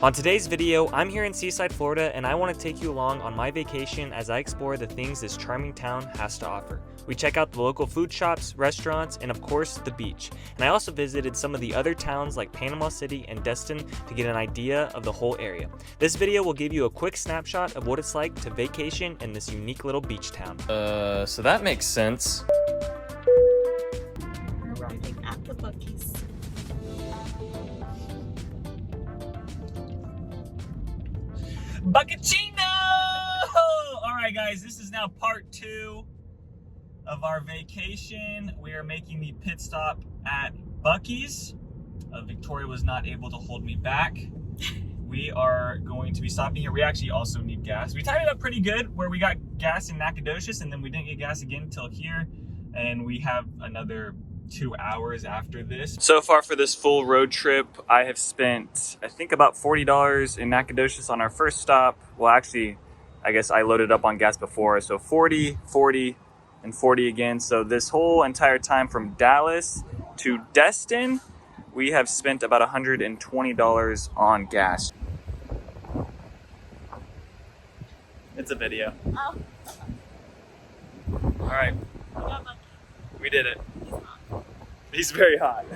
On today's video, I'm here in Seaside, Florida, and I want to take you along on my vacation as I explore the things this charming town has to offer. We check out the local food shops, restaurants, and of course, the beach. And I also visited some of the other towns like Panama City and Destin to get an idea of the whole area. This video will give you a quick snapshot of what it's like to vacation in this unique little beach town. So that makes sense. We're arriving at the Buc-ee's. Bucatino! Alright guys, this is now part 2 of our vacation. We are making the pit stop at Buc-ee's. Victoria was not able to hold me back. We are going to be stopping here. We actually also need gas. We tied it up pretty good where we got gas in Nacogdoches and then we didn't get gas again until here. And we have another 2 hours after this. So far for this full road trip, I have spent, I think, about $40 in Nacogdoches on our first stop. Well, actually, I guess I loaded up on gas before. So 40, 40, and 40 again. So this whole entire time from Dallas to Destin, we have spent about $120 on gas. It's a video. Oh. All right. We did it. He's very hot.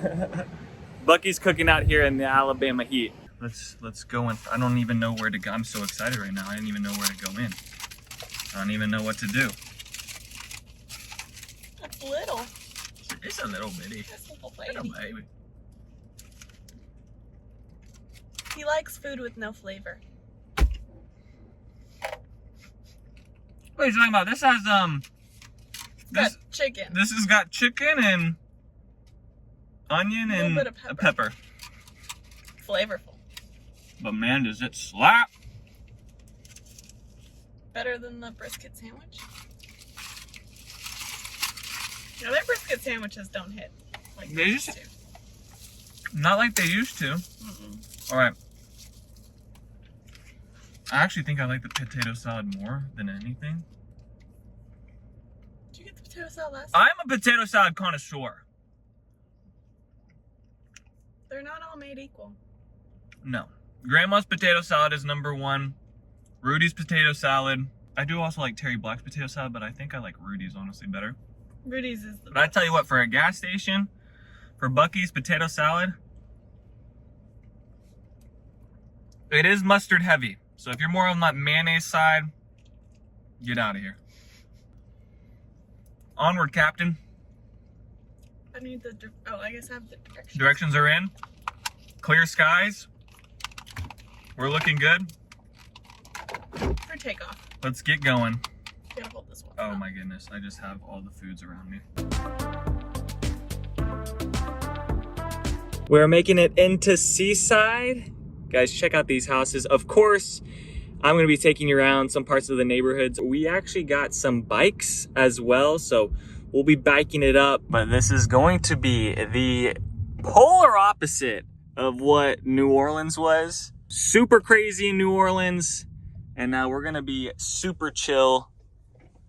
Buc-ee's cooking out here in the Alabama heat. Let's go in. I don't even know where to go. I'm so excited right now. I didn't even know where to go in. I don't even know what to do. It's little. It's a little bitty. This little Little baby. baby. He likes food with no flavor. What are you talking about? This has Got chicken. This has got chicken and onion and bit of a pepper. Flavorful. But man, does it slap! Better than the brisket sandwich. No, their brisket sandwiches don't hit like They they just- used to. Not like they used to. Mm-mm. All right. I actually think I like the potato salad more than anything. Did you get the potato salad last time? I'm a potato salad connoisseur. They're not all made equal. No. Grandma's potato salad is #1. Rudy's potato salad. I do also like Terry Black's potato salad, but I think I like Rudy's honestly better. Rudy's is the But I tell you what, for a gas station, for Buc-ee's potato salad, it is mustard heavy. So if you're more on that mayonnaise side, get out of here. Onward, Captain. I need the, I guess I have the directions. Directions are in. Clear skies. We're looking good. For takeoff. Let's get going. You gotta hold this one. Oh my goodness, I just have all the foods around me. We're making it into Seaside. Guys, check out these houses. Of course, I'm gonna be taking you around some parts of the neighborhoods. We actually got some bikes as well, so we'll be biking it up. But this is going to be the polar opposite of what New Orleans was. Super crazy in New Orleans, and now we're gonna be super chill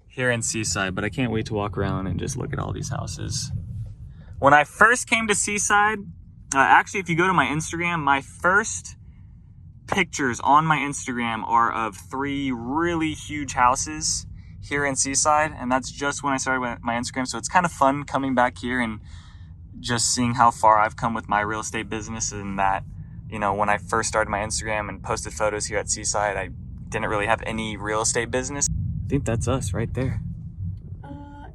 here in Seaside, but I can't wait to walk around and just look at all these houses. When I first came to Seaside, actually, if you go to my Instagram, my first pictures on my Instagram are of 3 really huge houses here in Seaside, and that's just when I started with my Instagram. So it's kind of fun coming back here and just seeing how far I've come with my real estate business, and that, you know, when I first started my Instagram and posted photos here at Seaside, I didn't really have any real estate business. I think that's us right there.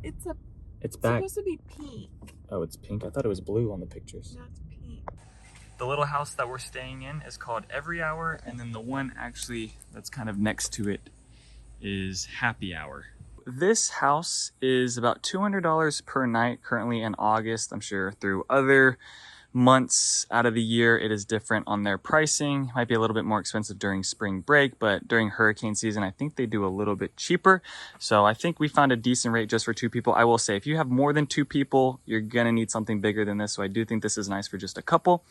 It's back. Supposed to be pink. Oh, it's pink. I thought it was blue on the pictures. That's pink. The little house that we're staying in is called Every Hour, and then the one actually that's kind of next to it is Happy Hour. This house is about $200 per night currently in August. I'm sure through other months out of the year it is different on their pricing. Might be a little bit more expensive during spring break, but during hurricane season I think they do a little bit cheaper. So I think we found a decent rate just for 2 people. I will say, if you have more than 2 people, you're gonna need something bigger than this. So I do think this is nice for just a couple.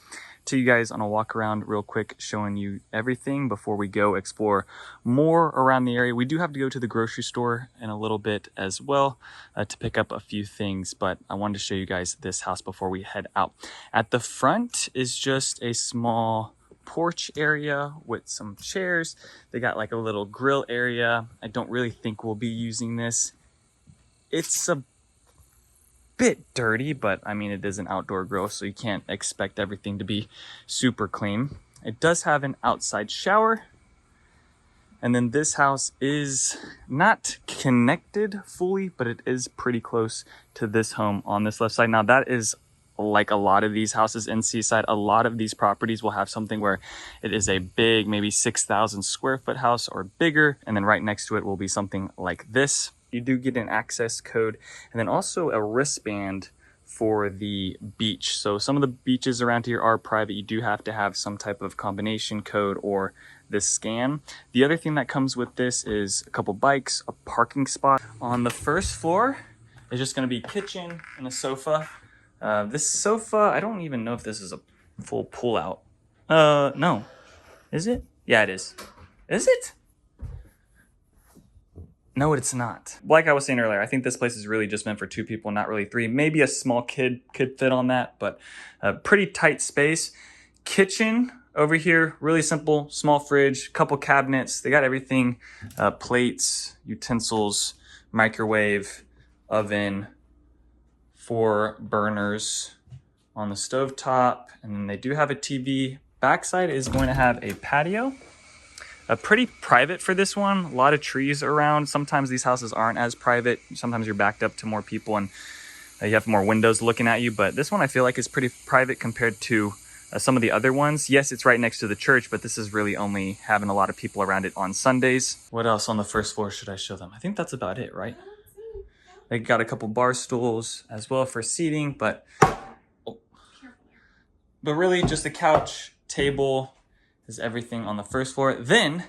To you guys on a walk around real quick, showing you everything before we go explore more around the area. We do have to go to the grocery store in a little bit as well to pick up a few things, but I wanted to show you guys this house before we head out. At the front is just a small porch area with some chairs. They got like a little grill area. I don't really think we'll be using this. It's a bit dirty, but I mean, it is an outdoor grill, so you can't expect everything to be super clean. It does have an outside shower. And then this house is not connected fully, but it is pretty close to this home on this left side. Now that is like a lot of these houses in Seaside. A lot of these properties will have something where it is a big, maybe 6,000 square foot house or bigger. And then right next to it will be something like this. You do get an access code and then also a wristband for the beach. So some of the beaches around here are private. You do have to have some type of combination code or this scan. The other thing that comes with this is a couple bikes, a parking spot. On the first floor is just going to be kitchen and a sofa. This sofa, I don't even know if this is a full pull out. No. Is it? Yeah, it is. Is it? No, it's not. Like I was saying earlier, I think this place is really just meant for 2 people, not really 3. Maybe a small kid could fit on that, but a pretty tight space. Kitchen over here, really simple, small fridge, couple cabinets. They got everything, plates, utensils, microwave, oven, 4 burners on the stovetop, and then they do have a TV. Backside is going to have a patio. Pretty private for this one. A lot of trees around. Sometimes these houses aren't as private. Sometimes you're backed up to more people and you have more windows looking at you. But this one I feel like is pretty private compared to some of the other ones. Yes, it's right next to the church, but this is really only having a lot of people around it on Sundays. What else on the first floor should I show them? I think that's about it, right? They got a couple bar stools as well for seating, but really just a couch, table is everything on the first floor. Then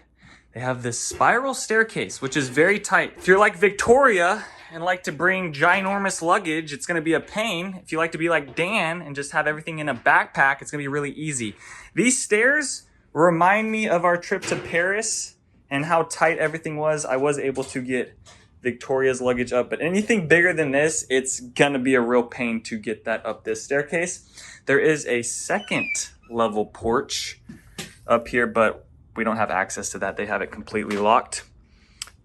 they have this spiral staircase, which is very tight. If you're like Victoria and like to bring ginormous luggage, it's gonna be a pain. If you like to be like Dan and just have everything in a backpack, it's gonna be really easy. These stairs remind me of our trip to Paris and how tight everything was. I was able to get Victoria's luggage up, but anything bigger than this, it's gonna be a real pain to get that up this staircase. There is a second level porch up here, but we don't have access to that. They have it completely locked.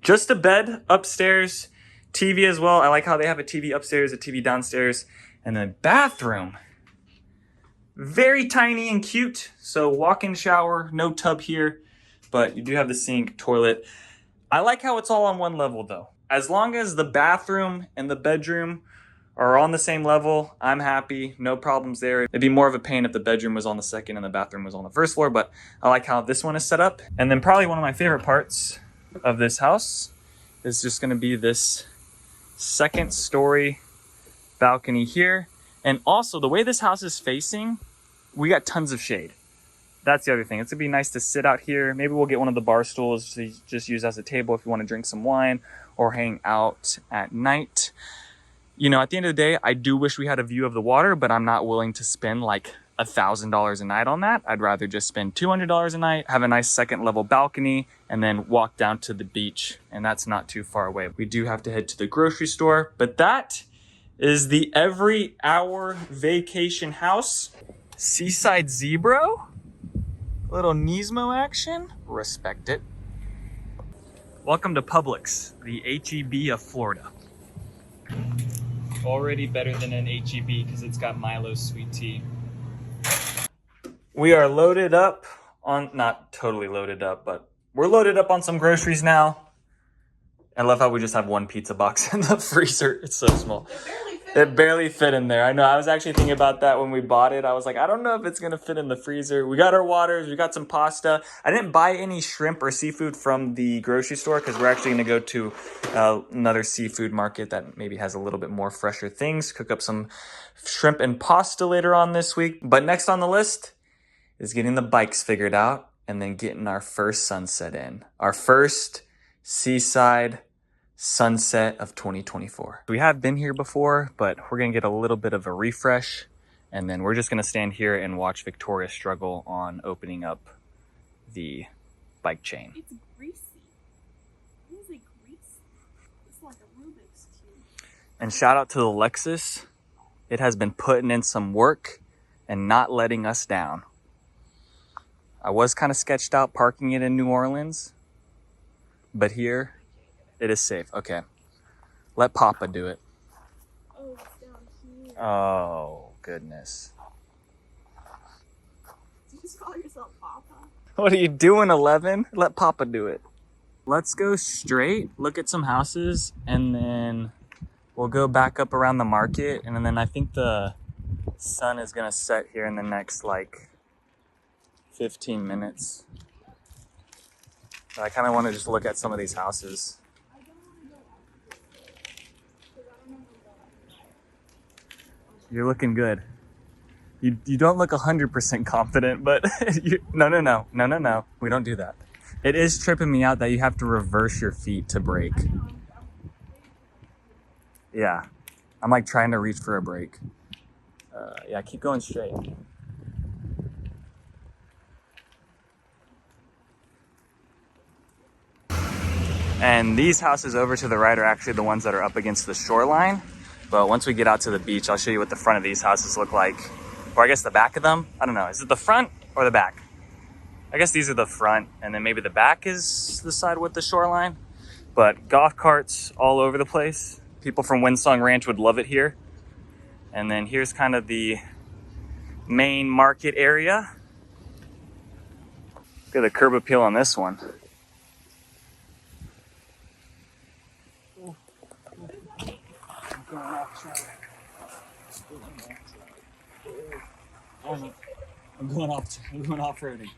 Just a bed upstairs, TV as well. I like how they have a TV upstairs, a TV downstairs, and then bathroom. Very tiny and cute. So walk-in shower, no tub here, but you do have the sink, toilet. I like how it's all on one level though. As long as the bathroom and the bedroom are on the same level, I'm happy, no problems there. It'd be more of a pain if the bedroom was on the second and the bathroom was on the first floor, but I like how this one is set up. And then probably one of my favorite parts of this house is just gonna be this second story balcony here. And also the way this house is facing, we got tons of shade. That's the other thing. It's gonna be nice to sit out here. Maybe we'll get one of the bar stools to just use as a table if you wanna drink some wine or hang out at night. You know, at the end of the day, I do wish we had a view of the water, but I'm not willing to spend like $1,000 a night on that. I'd rather just spend $200 a night, have a nice second level balcony, and then walk down to the beach. And that's not too far away. We do have to head to the grocery store, but that is the every hour vacation house. Seaside Zebra, little Nismo action, respect it. Welcome to Publix, the H-E-B of Florida. Already better than an H-E-B because it's got Milo's sweet tea. We are loaded up on, not totally loaded up, but we're loaded up on some groceries now. I love how we just have one pizza box in the freezer. It's so small. It barely fit in there. I know. I was actually thinking about that when we bought it. I was like, I don't know if it's going to fit in the freezer. We got our waters. We got some pasta. I didn't buy any shrimp or seafood from the grocery store because we're actually going to go to another seafood market that maybe has a little bit more fresher things. Cook up some shrimp and pasta later on this week. But next on the list is getting the bikes figured out and then getting our first sunset in. Our first Seaside sunset of 2024. We have been here before, but we're gonna get a little bit of a refresh, and then we're just gonna stand here and watch Victoria struggle on opening up the bike chain. It's greasy. What is it greasy? It's like a Rubik's Cube. And shout out to the Lexus. It has been putting in some work and not letting us down. I was kind of sketched out parking it in New Orleans, but here it is safe. Okay, let Papa do it. Oh, it's down here. Oh, goodness. Do you just call yourself Papa? What are you doing, 11? Let Papa do it. Let's go straight, look at some houses, and then we'll go back up around the market. And then I think the sun is gonna set here in the next like 15 minutes. But I kind of want to just look at some of these houses. I don't want to go out because I don't know if I'm You're looking good. You don't look 100% confident, but no. We don't do that. It is tripping me out that you have to reverse your feet to brake. I know. Yeah, I'm like trying to reach for a brake. Yeah, keep going straight. And these houses over to the right are actually the ones that are up against the shoreline. But once we get out to the beach, I'll show you what the front of these houses look like. Or I guess the back of them. I don't know. Is it the front or the back? I guess these are the front, and then maybe the back is the side with the shoreline. But golf carts all over the place. People from Windsong Ranch would love it here. And then here's kind of the main market area. Look at the curb appeal on this one. I'm going off-roading.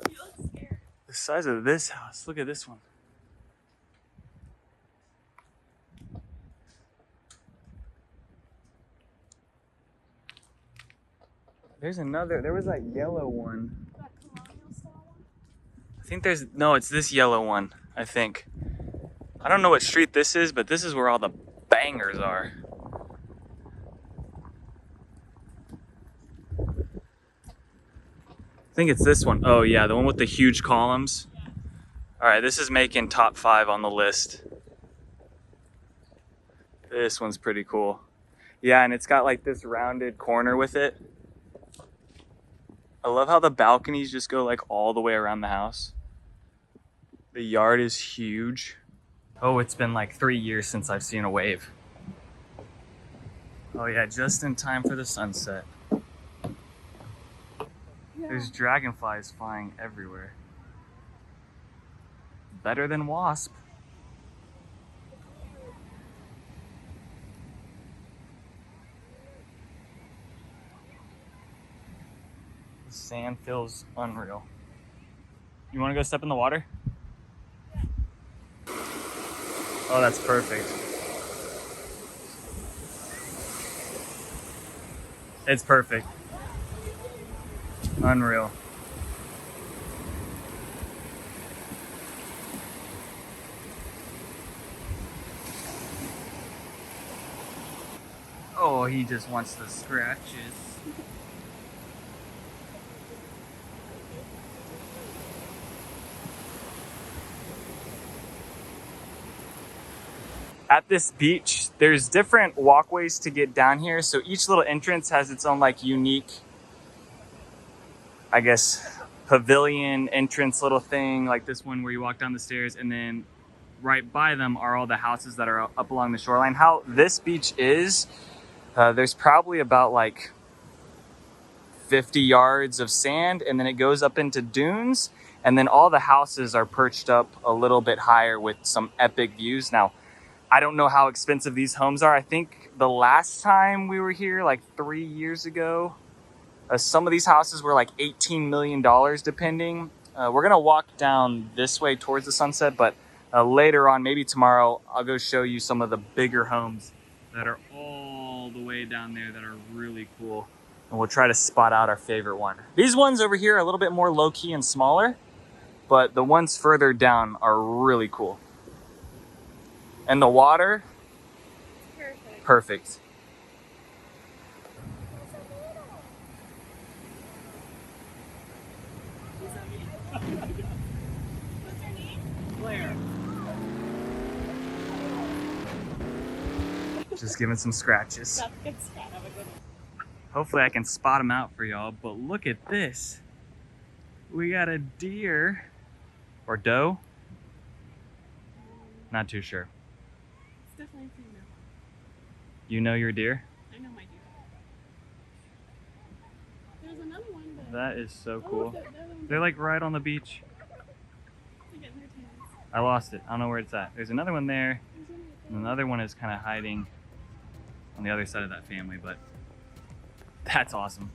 You look scared. The size of this house, look at this one. There's another, there was that yellow one. That colonial style one? I think no, it's this yellow one, I think. I don't know what street this is, but this is where all the bangers are. I think it's this one. Oh yeah, the one with the huge columns. Yeah. All right, this is making top 5 on the list. This one's pretty cool. Yeah, and it's got like this rounded corner with it. I love how the balconies just go like all the way around the house. The yard is huge. Oh, it's been like 3 years since I've seen a wave. Oh yeah, just in time for the sunset. Yeah. There's dragonflies flying everywhere. Better than wasp. The sand feels unreal. You want to go step in the water? Oh, that's perfect. It's perfect. Unreal. Oh, he just wants the scratches. At this beach, there's different walkways to get down here. So each little entrance has its own like unique, I guess, pavilion entrance little thing, like this one where you walk down the stairs, and then right by them are all the houses that are up along the shoreline. How this beach is, there's probably about like 50 yards of sand, and then it goes up into dunes, and then all the houses are perched up a little bit higher with some epic views. Now, I don't know how expensive these homes are. I think the last time we were here, like 3 years ago, some of these houses were like $18 million depending. We're gonna walk down this way towards the sunset, but later on, maybe tomorrow, I'll go show you some of the bigger homes that are all the way down there that are really cool. And we'll try to spot out our favorite one. These ones over here are a little bit more low-key and smaller, but the ones further down are really cool. And the water, Perfect. perfect. What's your name? Claire. Just giving some scratches. That's good stuff. Have a good one. Hopefully I can spot them out for y'all, but look at this. We got a deer or doe. Not too sure. It's definitely a female. You know your deer? I know my deer. There's another one, but... That is so Oh, cool. They're like right on the beach. They're getting their tails. I lost it. I don't know where it's at. There's another one there. There's one right And there. another one is kind of hiding on the other side of that family, but that's awesome.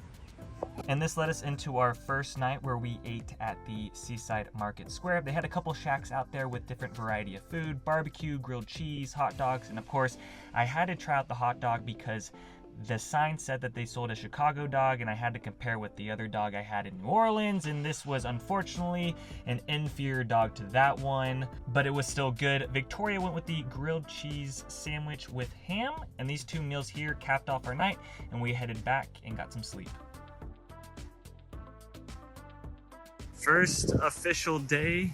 And this led us into our first night where we ate at the Seaside Market Square. They had a couple shacks out there with different variety of food, barbecue, grilled cheese, hot dogs, and of course, I had to try out the hot dog because the sign said that they sold a Chicago dog, and I had to compare with the other dog I had in New Orleans, and this was unfortunately an inferior dog to that one, but it was still good. Victoria went with the grilled cheese sandwich with ham, and these two meals here capped off our night, and we headed back and got some sleep. First official day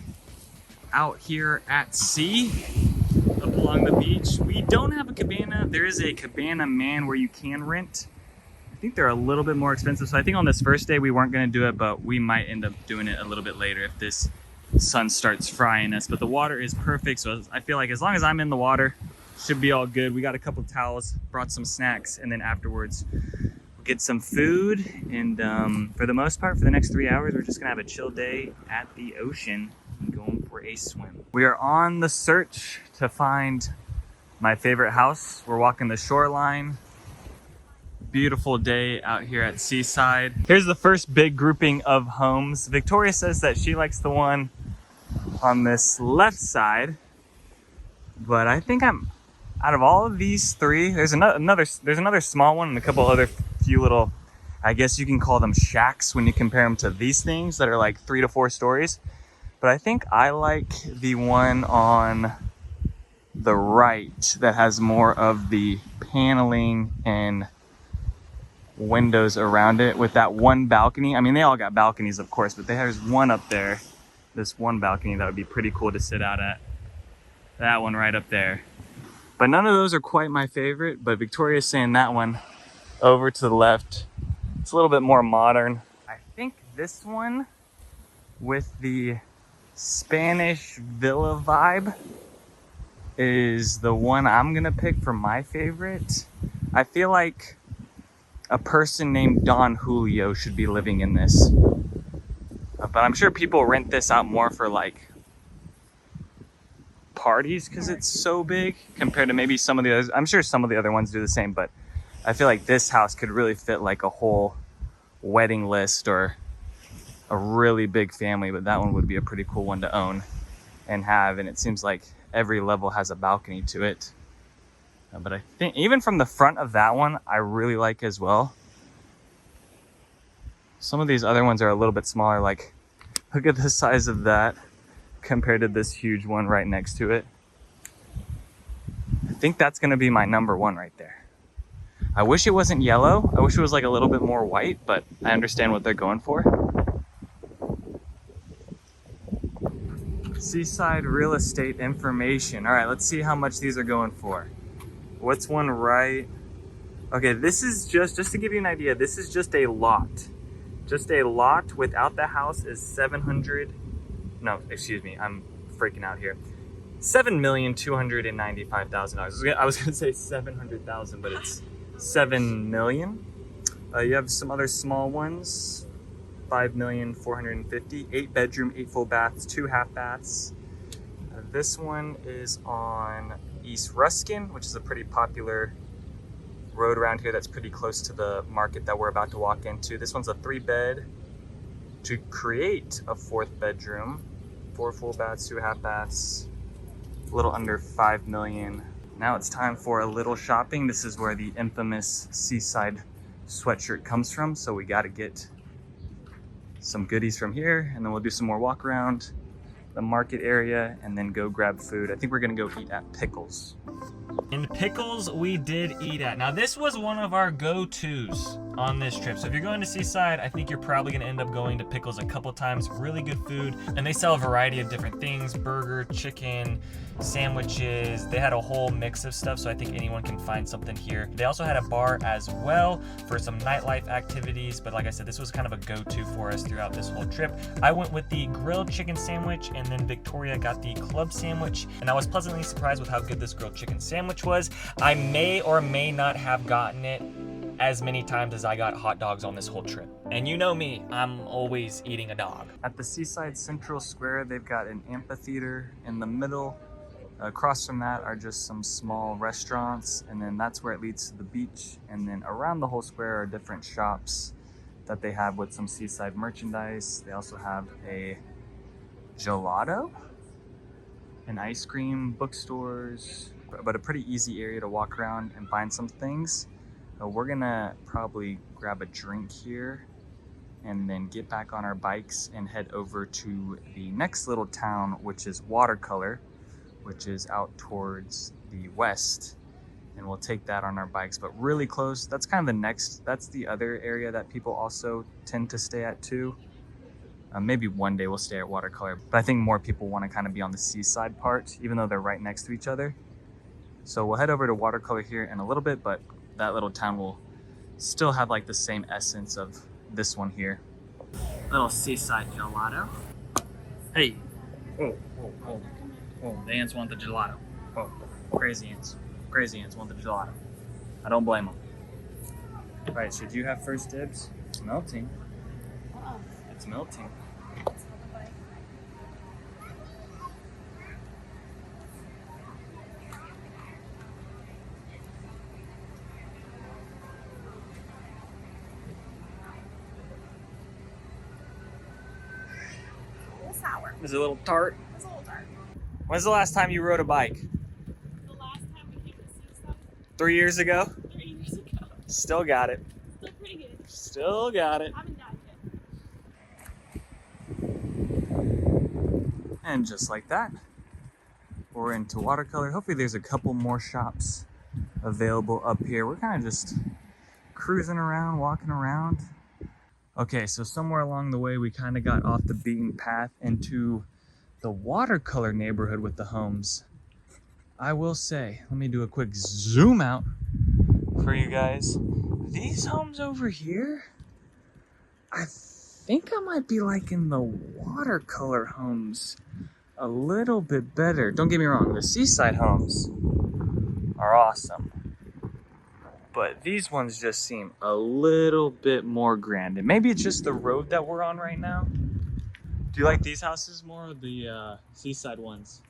out here at sea, up along the beach. We don't have a cabana. There is a cabana man where you can rent. I think they're a little bit more expensive. So I think on this first day we weren't gonna do it, but we might end up doing it a little bit later if this sun starts frying us. But the water is perfect, so I feel like as long as I'm in the water, should be all good. We got a couple towels, brought some snacks, and then afterwards get some food, and for the most part, for the next 3 hours, we're just gonna have a chill day at the ocean and going for a swim. We are on the search to find my favorite house. We're walking the shoreline. Beautiful day out here at Seaside. Here's the first big grouping of homes. Victoria says that she likes the one on this left side, but I think I'm out of all of these three. There's another small one and a couple other few little, I guess you can call them shacks when you compare them to these things that are like 3 to 4 stories. But I think I like the one on the right that has more of the paneling and windows around it with that one balcony. I mean, they all got balconies, of course, but there's one up there, this one balcony that would be pretty cool to sit out at. That one right up there. But none of those are quite my favorite, but Victoria's saying that one over to the left, it's a little bit more modern. I think this one with the Spanish villa vibe is the one I'm gonna pick for my favorite. I feel like a person named Don Julio should be living in this. But I'm sure people rent this out more for like parties because it's so big compared to maybe some of the others. I'm sure some of the other ones do the same, but I feel like this house could really fit like a whole wedding list or a really big family, but that one would be a pretty cool one to own and have, and it seems like every level has a balcony to it. But I think even from the front of that one, I really like as well. Some of these other ones are a little bit smaller, like look at the size of that compared to this huge one right next to it. I think that's gonna be my number one right there. I wish it wasn't yellow. I wish it was like a little bit more white, but I understand what they're going for. Seaside real estate information. All right, let's see how much these are going for. What's one right? Okay, this is just to give you an idea, this is just a lot. Just a lot without the house is 700, no, excuse me, I'm freaking out here. $7,295,000. I was gonna say 700,000, but it's 7 million. You have some other small ones, 5,450,000, 8 bedroom, 8 full baths, 2 half baths. This one is on East Ruskin, which is a pretty popular road around here that's pretty close to the market that we're about to walk into. This one's a 3-bed to create a 4th bedroom, 4 full baths, 2 half baths, a little under 5 million. Now it's time for a little shopping. This is where the infamous Seaside sweatshirt comes from, so we got to get some goodies from here, and then we'll do some more walk around the market area and then go grab food. I think we're gonna go eat at Pickles. And Pickles we did eat at. Now this was one of our go-tos. on this trip. So if you're going to Seaside, I think you're probably gonna end up going to Pickles a couple times. Really good food, and they sell a variety of different things: burger, chicken, sandwiches. They had a whole mix of stuff, so I think anyone can find something here. They also had a bar as well for some nightlife activities, but like I said, this was kind of a go-to for us throughout this whole trip. I went with the grilled chicken sandwich, and then Victoria got the club sandwich, and I was pleasantly surprised with how good this grilled chicken sandwich was. I may or may not have gotten it as many times as I got hot dogs on this whole trip. And you know me, I'm always eating a dog. At the Seaside Central Square, they've got an amphitheater in the middle. Across from that are just some small restaurants, and then that's where it leads to the beach. And then around the whole square are different shops that they have with some Seaside merchandise. They also have a gelato, an ice cream, bookstores, but a pretty easy area to walk around and find some things. We're gonna probably grab a drink here and then get back on our bikes and head over to the next little town, which is Watercolor, which is out towards the west. And we'll take that on our bikes, but really close. That's kind of the next, that's the other area that people also tend to stay at too. Maybe one day we'll stay at Watercolor, but I think more people want to kind of be on the Seaside part, even though they're right next to each other. So we'll head over to Watercolor here in a little bit, but that little town will still have like the same essence of this one here. Little Seaside gelato. Hey. Oh, oh, oh. Oh, the ants want the gelato. Oh, crazy ants. Crazy ants want the gelato. I don't blame them. All right, should you have first dibs? It's melting. It's melting. Sour. Is it a little tart? It's a little dark. When's the last time you rode a bike? The last time we came to Seaside, 3 years ago? 3 years ago. Still got it. Still pretty good. Still got it. I haven't died yet. And just like that, we're into Watercolor. Hopefully there's a couple more shops available up here. We're kind of just cruising around, walking around. Okay, so somewhere along the way, we kind of got off the beaten path into the Watercolor neighborhood with the homes. I will say, let me do a quick zoom out for you guys. These homes over here, I think I might be liking the Watercolor homes a little bit better. Don't get me wrong, the Seaside homes are awesome, but these ones just seem a little bit more grand. And maybe it's just the road that we're on right now. Do you like these houses more or the Seaside ones?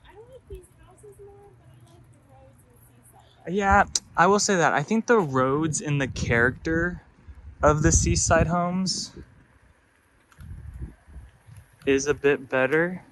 I don't like these houses more, but I like the roads in Seaside. Yeah, I will say that. I think the roads and the character of the Seaside homes is a bit better.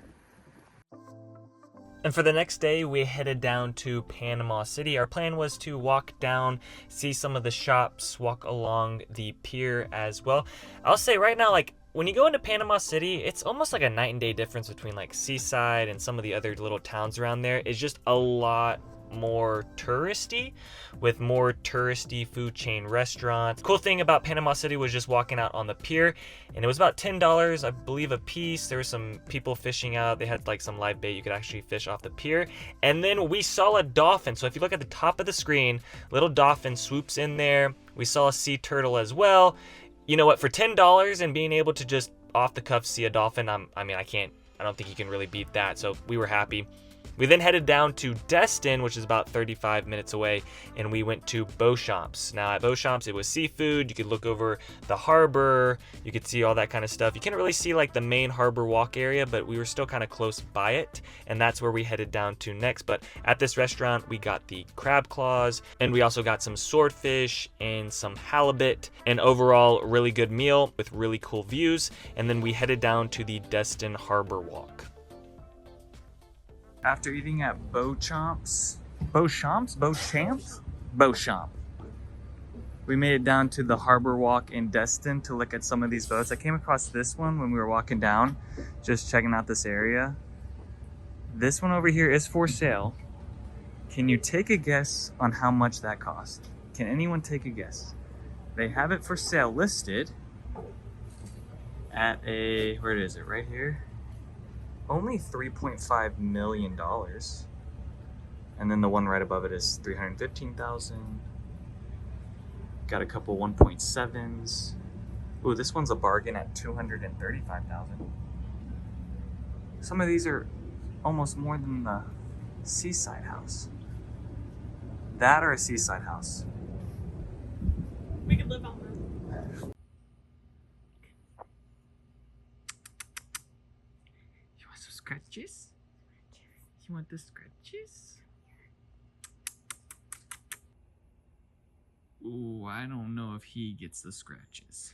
And for the next day, we headed down to Panama City. Our plan was to walk down, see some of the shops, walk along the pier as well. I'll say right now, like, when you go into Panama City, it's almost like a night and day difference between like Seaside and some of the other little towns around there. It's just a lot more touristy, with more touristy food chain restaurants. Cool thing about Panama City was just walking out on the pier, and it was about $10, I believe, a piece. There were some people fishing out. They had like some live bait you could actually fish off the pier. And then we saw a dolphin. So if you look at the top of the screen, little dolphin swoops in there. We saw a sea turtle as well. You know what, for $10 and being able to just off the cuff see a dolphin, I don't think you can really beat that. So we were happy. We then headed down to Destin, which is about 35 minutes away, and we went to Beauchamp's. Now at Beauchamp's, it was seafood. You could look over the harbor. You could see all that kind of stuff. You couldn't really see like the main harbor walk area, but we were still kind of close by it, and that's where we headed down to next. But at this restaurant, we got the crab claws, and we also got some swordfish and some halibut, and overall, really good meal with really cool views. And then we headed down to the Destin Harbor Walk. After eating at Beauchamp, we made it down to the Harbor Walk in Destin to look at some of these boats. I came across this one when we were walking down, just checking out this area. This one over here is for sale. Can you take a guess on how much that cost? Can anyone take a guess? They have it for sale listed at a, where is it, right here? Only $3.5 million. And then the one right above it is 315,000. Got a couple 1.7s. Ooh, this one's a bargain at 235,000. Some of these are almost more than the Seaside house. That or a Seaside house. We could live on that. You want some scratches? You want the scratches? Ooh, I don't know if he gets the scratches.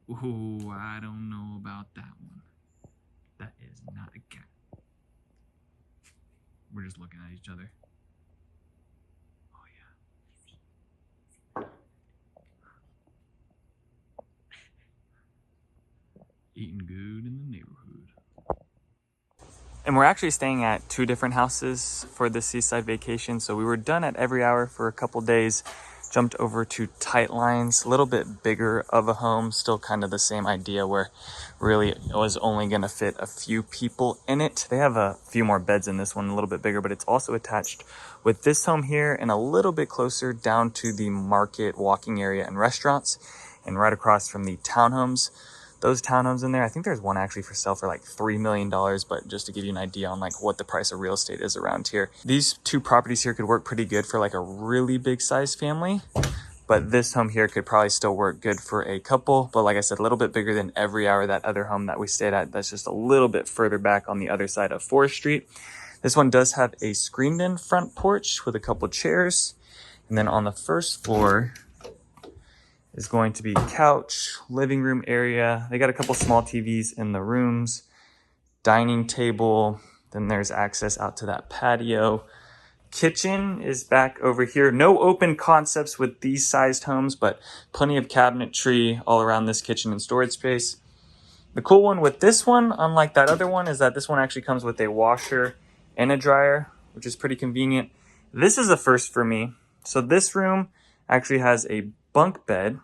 Ooh, I don't know about that one. That is not a cat. We're just looking at each other. Oh yeah. Eating good in the neighborhood. And we're actually staying at 2 different houses for the Seaside vacation. So we were done at Every Hour for a couple days, jumped over to Tight Lines, a little bit bigger of a home, still kind of the same idea where really it was only gonna fit a few people in it. They have a few more beds in this one, a little bit bigger, but it's also attached with this home here and a little bit closer down to the market, walking area and restaurants, and right across from the townhomes. Those townhomes in there, I think there's one actually for sale for like $3 million, but just to give you an idea on like what the price of real estate is around here. These 2 properties here could work pretty good for like a really big size family, but this home here could probably still work good for a couple. But like I said, a little bit bigger than Every Hour, that other home that we stayed at. That's just a little bit further back on the other side of 4th Street. This one does have a screened in front porch with a couple chairs. And then on the first floor is going to be couch, living room area. They got a couple small TVs in the rooms, dining table. Then there's access out to that patio. Kitchen is back over here. No open concepts with these sized homes, but plenty of cabinetry all around this kitchen and storage space. The cool one with this one, unlike that other one, is that this one actually comes with a washer and a dryer, which is pretty convenient. This is a first for me. So this room actually has a bunk bed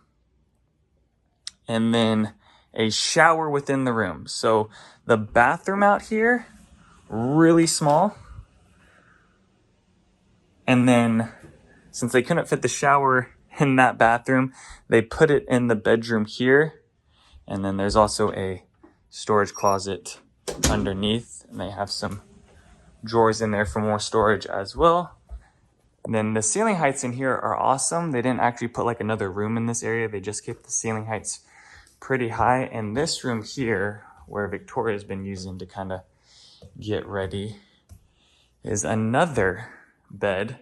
and then a shower within the room. So the bathroom out here, really small. And then since they couldn't fit the shower in that bathroom, they put it in the bedroom here. And then there's also a storage closet underneath, and they have some drawers in there for more storage as well. And then the ceiling heights in here are awesome. They didn't actually put like another room in this area. They just kept the ceiling heights pretty high. And this room here, where Victoria's been using to kind of get ready, is another bed.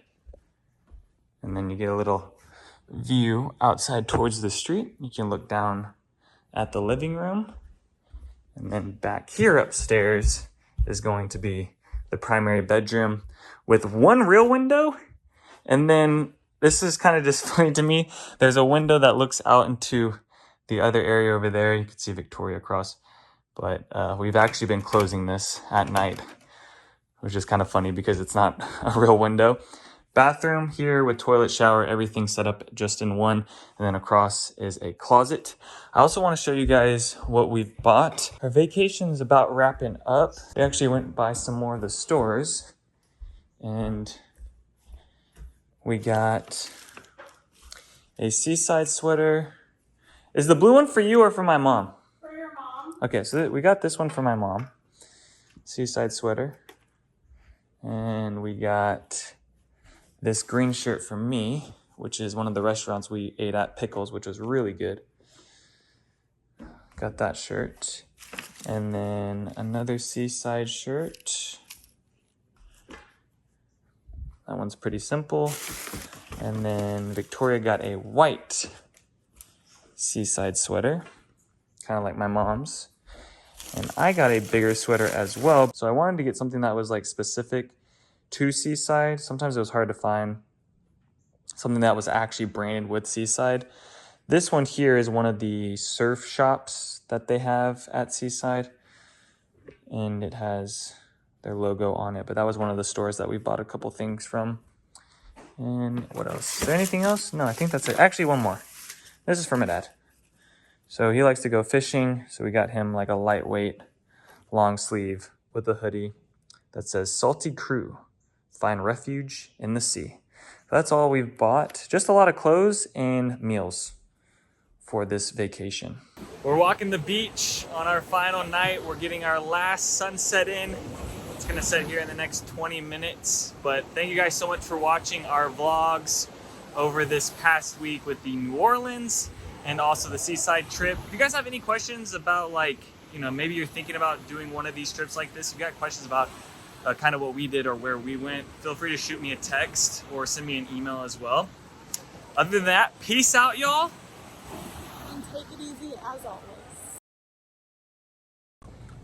And then you get a little view outside towards the street. You can look down at the living room. And then back here upstairs is going to be the primary bedroom with one real window. And then this is kind of just funny to me. There's a window that looks out into the other area over there. You can see Victoria across. But we've actually been closing this at night, which is kind of funny because it's not a real window. Bathroom here with toilet, shower, everything set up just in one. And then across is a closet. I also want to show you guys what we've bought. Our vacation is about wrapping up. We actually went by some more of the stores. And we got a Seaside sweater. Is the blue one for you or for my mom? For your mom. Okay, so we got this one for my mom. Seaside sweater. And we got this green shirt for me, which is one of the restaurants we ate at, Pickles, which was really good. Got that shirt. And then another Seaside shirt. That one's pretty simple. And then Victoria got a white Seaside sweater, kind of like my mom's. And I got a bigger sweater as well. So I wanted to get something that was like specific to Seaside. Sometimes it was hard to find something that was actually branded with Seaside. This one here is one of the surf shops that they have at Seaside, and it has their logo on it. But that was one of the stores that we bought a couple things from. And what else? Is there anything else? No, I think that's it. Actually, one more. This is for my dad. So he likes to go fishing, so we got him like a lightweight long sleeve with a hoodie that says Salty Crew, find refuge in the sea. That's all we've bought. Just a lot of clothes and meals for this vacation. We're walking the beach on our final night. We're getting our last sunset in. It's gonna set here in the next 20 minutes. But thank you guys so much for watching our vlogs over this past week with the New Orleans and also the Seaside trip. If you guys have any questions about, like, you know, maybe you're thinking about doing one of these trips like this, if you got questions about kind of what we did or where we went, feel free to shoot me a text or send me an email as well. Other than that, peace out, y'all. And take it easy as always.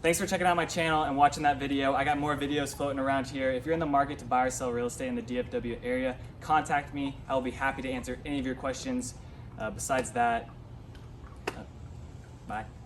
Thanks for checking out my channel and watching that video. I got more videos floating around here. If you're in the market to buy or sell real estate in the DFW area, contact me. I will be happy to answer any of your questions. Besides that, bye.